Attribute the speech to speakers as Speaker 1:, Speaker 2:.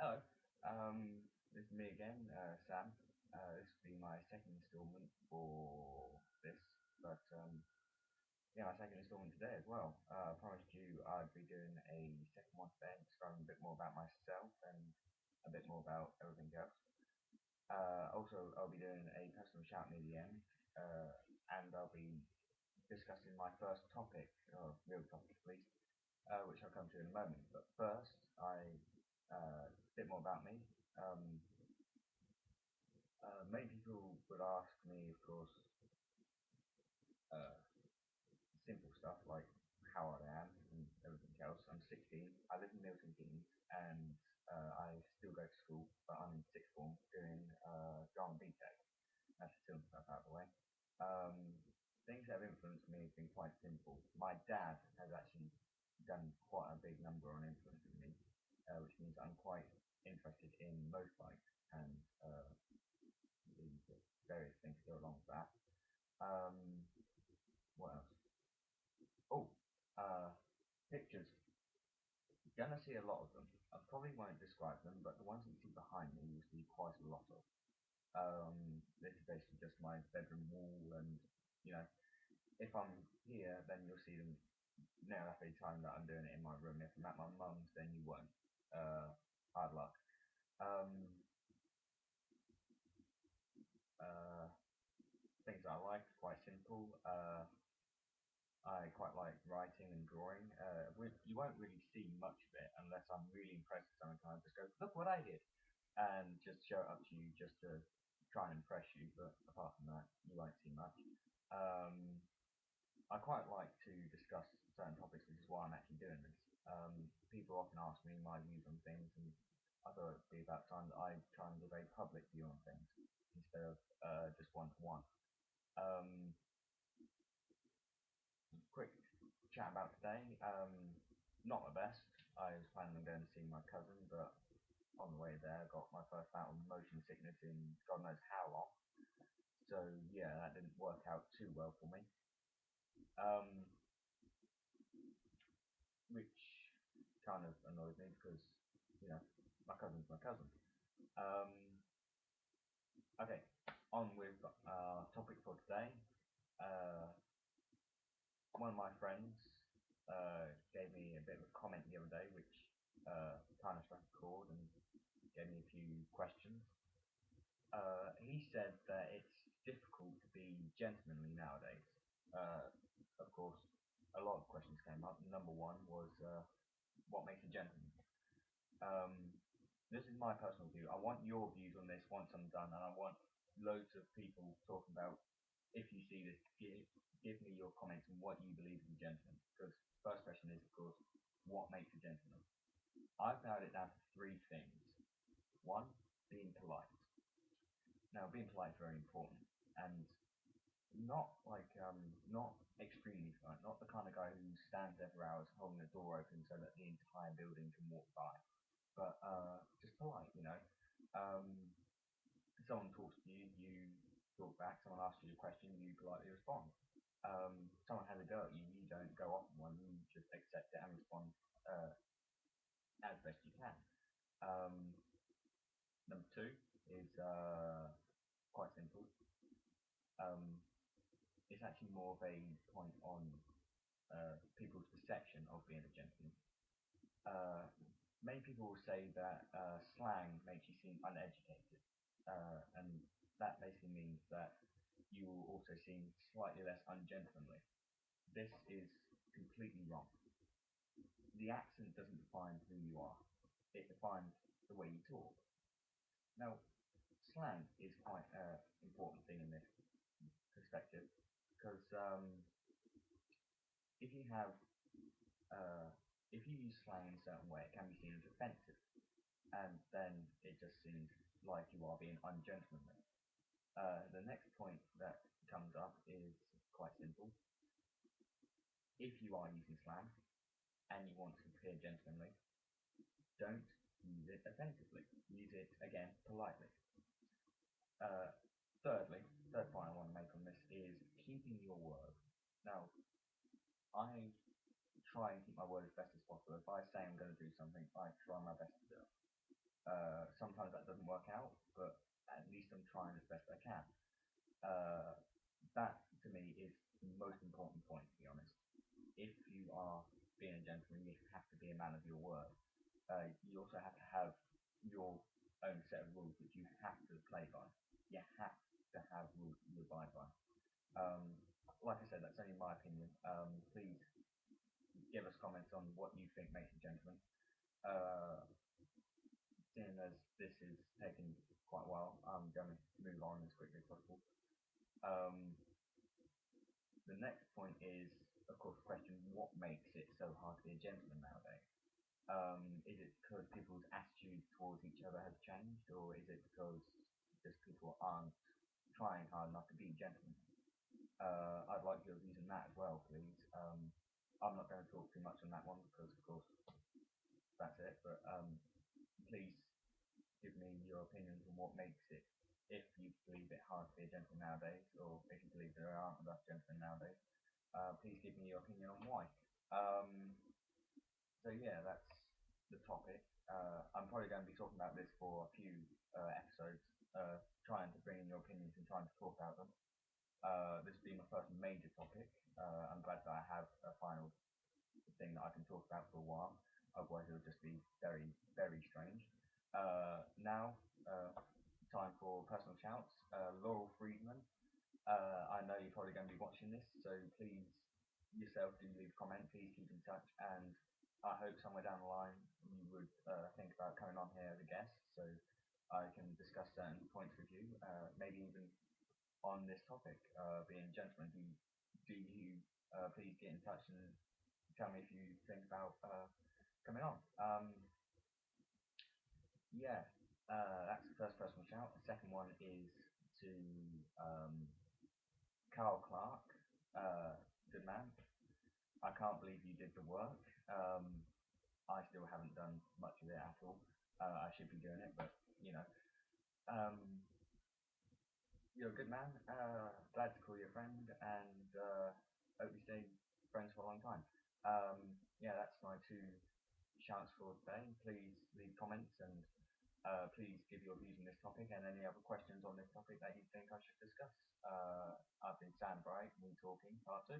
Speaker 1: Hello. This is me again, Sam. This will be my second installment for this, but yeah, my second installment today as well. I promised you I'd be doing a second one today, describing a bit more about myself and a bit more about everything else. Also, I'll be doing a personal shout near the end, and I'll be discussing my first topic, or real topic at least, which I'll come to in a moment. But first, a bit more about me. Um, Many people would ask me, of course, uh, simple stuff like how old I am and everything else. I'm 16. I live in Milton Keynes, and I still go to school, but I'm in sixth form doing drama BTEC. That's the simple stuff out of the way. Um, Things that have influenced me have been quite simple. My dad has actually done quite a big number on influencing me, which means I'm quite interested in motorbikes and the various things that go along with that. Um, what else? Oh, uh, pictures. You're gonna see a lot of them. I probably won't describe them, but the ones that you see behind me, you'll see quite a lot of. This is basically just my bedroom wall, and you know, if I'm here, then you'll see them near enough every time that I'm doing it in my room. If I'm at my mum's, then you won't. Hard luck. Um, uh, Things I like, quite simple. I quite like writing and drawing. You won't really see much of it unless I'm really impressed with something. I just go, look what I did, and just show it up to you just to try and impress you. But apart from that, you won't see much. Um, I quite like to discuss certain topics, which is why I'm actually doing this. People often ask me my views on things, and I thought it'd be about time that I try and give a public view on things instead of just one to one. Um, Quick chat about today. Not the best. I was planning on going to see my cousin, but on the way there, got my first bout of motion sickness in God knows how long. So yeah, that didn't work out too well for me. Um, which kind of annoyed me because you know my cousin's my cousin. Um, okay, on with topic for today. Uh, One of my friends gave me a bit of a comment the other day, which kind of struck a chord and gave me a few questions. He said that it's difficult to be gentlemanly nowadays. Uh, of course, a lot of questions came up. Number one was what makes a gentleman? Um, this is my personal view. I want your views on this once I'm done, and I want loads of people talking about if you see this, give me your comments on what you believe is a gentleman. Because first question is, of course, what makes a gentleman? I've narrowed it down to three things. One, being polite. Now, being polite is very important, and not extremely polite, not the kind of guy who stands there for hours holding the door open so that the entire building can walk by, but just polite, you know. Um, Someone talks to you, you talk back. Someone asks you a question, you politely respond. Someone has a go at you, you don't go off on one, you just accept it and respond uh, as best you can. Um, Number two is quite simple. Um, it's actually more of a point on people's perception of being a gentleman. Uh, Many people will say that slang makes you seem uneducated, and that basically means that you will also seem slightly less ungentlemanly. This is completely wrong. The accent doesn't define who you are, it defines the way you talk. Now, slang is quite an important thing in this perspective because if you have uh, if you use slang in a certain way, it can be seen as offensive, and then it just seems like you are being ungentlemanly. The next point that comes up is quite simple. If you are using slang and you want to appear gentlemanly, don't use it offensively. Use it again politely. Uh, third point I want to make on this is keeping your word. Now, I try and keep my word as best as possible. If I say I'm going to do something, I try my best to do it. Sometimes that doesn't work out, but at least I'm trying as best I can. Uh, that to me is the most important point, to be honest. If you are being a gentleman, you have to be a man of your word. You also have to have your own set of rules which you have to play by. You have to have rules that you abide by. Um, like I said, that's only my opinion. Please give us comments on what you think makes a gentleman. Uh, Seeing as this is taking quite a while, I'm going to move on as quickly as possible. Um, the next point is, of course, the question: what makes it so hard to be a gentleman nowadays? Is it because people's attitude towards each other has changed, or is it because just people aren't trying hard enough to be gentlemen? I'd like your views on that as well, please. I'm not going to talk too much on that one because, of course, that's it. But please give me your opinions on what makes it, if you believe it hard to be a gentleman nowadays, or if you believe there aren't enough gentlemen nowadays. Please give me your opinion on why. Um, so yeah, that's the topic. I'm probably going to be talking about this for a few episodes, trying to bring in your opinions and trying to talk about them. This being my first major topic, I'm glad that I have a final thing that I can talk about for a while. Otherwise, it would just be very, very strange. Now, time for personal shouts. Laurel Friedman, I know you're probably going to be watching this, so please yourself do leave a comment. Please keep in touch, and I hope somewhere down the line you would think about coming on here as a guest, so I can discuss certain points with you, maybe even on this topic, being gentlemen. Do you please get in touch and tell me if you think about coming on. Yeah, that's the first personal shout. The second one is to um, Carl Clark. Good man. I can't believe you did the work. I still haven't done much of it at all. I should be doing it, but you know, um, you're a good man. Glad to call you a friend, and hope we stay friends for a long time. Yeah, that's my two shouts for today. Please leave comments and please give your views on this topic and any other questions on this topic that you think I should discuss. I've been Sam Bright, Me Talking, Part 2.